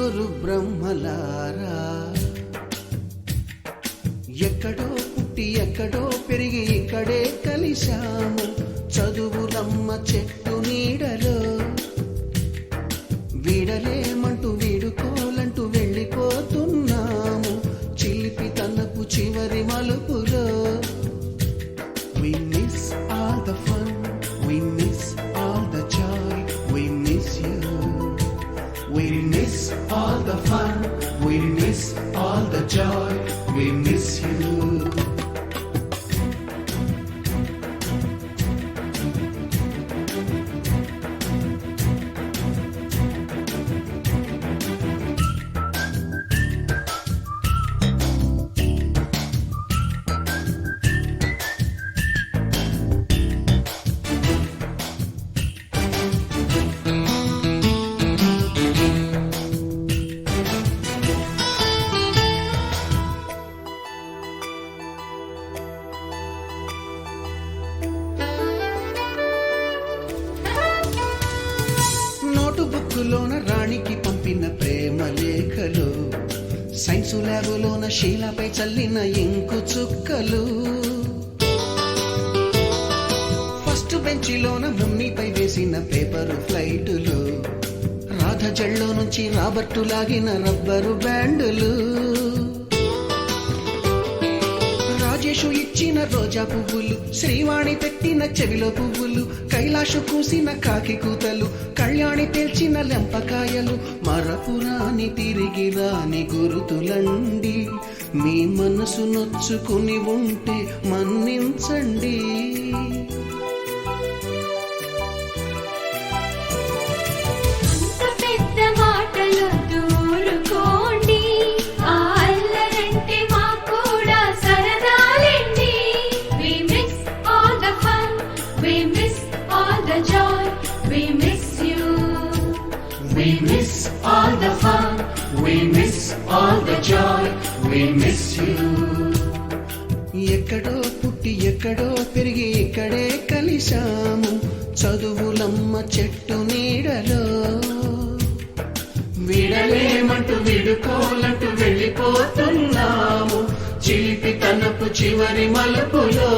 ముగ్గురు బ్రహ్మలారా ఎక్కడో పుట్టి ఎక్కడో పెరిగి ఇక్కడే కలిశాము చదువులమ్మ చెట్టు నీడలో వీడలేమంటూ వీడుకోలంటూ వెళ్ళిపోతున్నాము చిలిపి తనపు చివరి మలుపులో. We miss all the fun, we miss all the joy, we miss you. We miss all the fun, we miss all the joy, we miss you. బుక్కులోన రాణికి పంపిన ప్రేమ లేఖలు సైన్సు ల్యాబులోన శీలపై చల్లిన ఇంకు చుక్కలు ఫస్ట్ బెంచిలోన మున్నిపై వేసిన పేపరు ఫ్లైటులు రాధ జల్లో నుంచి రాబర్టు లాగిన rubber బ్యాండులు Rajesh ఇచ్చిన రోజా పువ్వులు శ్రీవాణి పెట్టిన చెవిలో పువ్వులు కైలాషు కూసిన కాకి కూతలు కళ్యాణి తెల్చిన లెంపకాయలు మరపురాని తిరిగి రాని గురుతులండి మీ మనసు నొచ్చుకుని ఉంటే మన్నించండి. We miss all the fun, we miss all the joy, we miss you. ఎక్కడో పుట్టి ఎక్కడో పెరిగి ఇక్కడే కలిశాము చదువులమ్మ చెట్టు నీడలో వీడలేమంటూ వీడుకోలంటూ వెళ్ళిపోతున్నాము చిలిపి తనపు చివరి మలుపులో.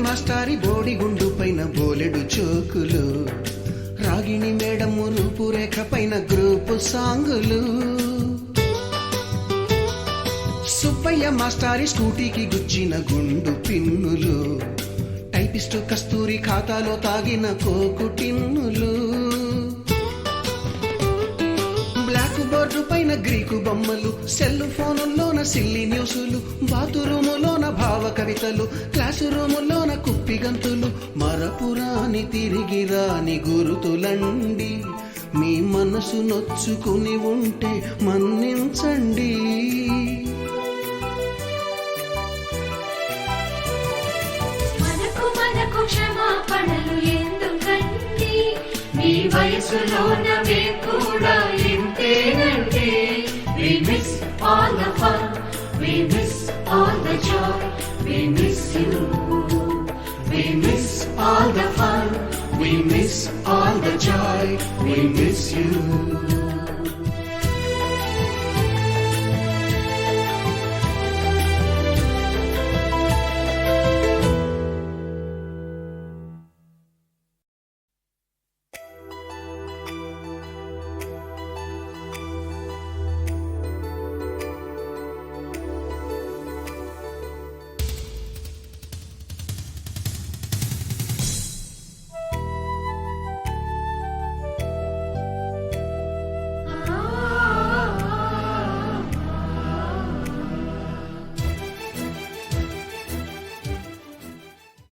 మాస్టారి బోడిగుండు పైన బోలెడు చోకులు రాగిణి మేడము రూపురేఖ పైన గ్రూపు సాంగులు సుబ్బయ్య మాస్టారి స్కూటీకి గుచ్చిన గుండు పిన్నులు టైపిస్టు కస్తూరి ఖాతాలో తాగిన కోకు టిన్నులు బ్లాక్ బోర్డు పైన గ్రీకు బొమ్మలు సెల్ ఫోనుల్లోన సిల్లి న్యూసులు బాతురూములోన భావ కవితలు క్లాసు రూములోన కుప్పి గంతులు మరపురాని తిరిగి రాని గురుతులండి మీ మనసు నొచ్చుకుని ఉంటే మన్నించండి. మనకు క్షమాపణలు ఎందుకండి మీ వయసులోనవే కూడా ఇంతేనండి. We miss all the fun, we miss all the joy, we miss you. We miss all the fun, we miss all the joy, we miss you.